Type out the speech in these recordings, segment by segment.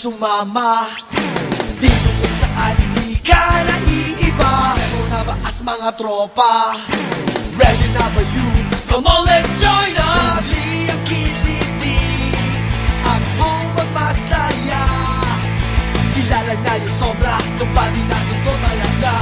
sumama dito kung saan di ka naiiba. Meron na ba as mga tropa? Ready na ba you? Come on, let's join us! Huli ang kiliti, ang humang masaya. Kilala na yung sobra, kapali natin to talaga.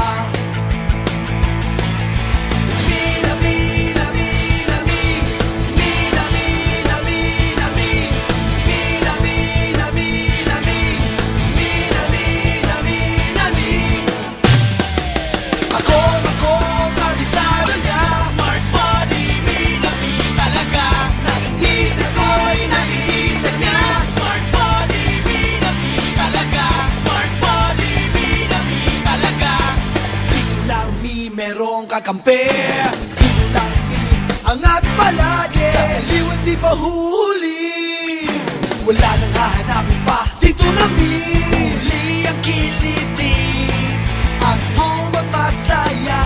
Merong kakampi, dito lang angat palagi. Sa aliwan di pa huli, wala nang hahanapin pa, dito na mi. Huli ang kiliti, ang humang masaya.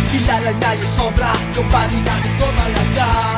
Kilala na yung sobra, kumpani natin to talaga.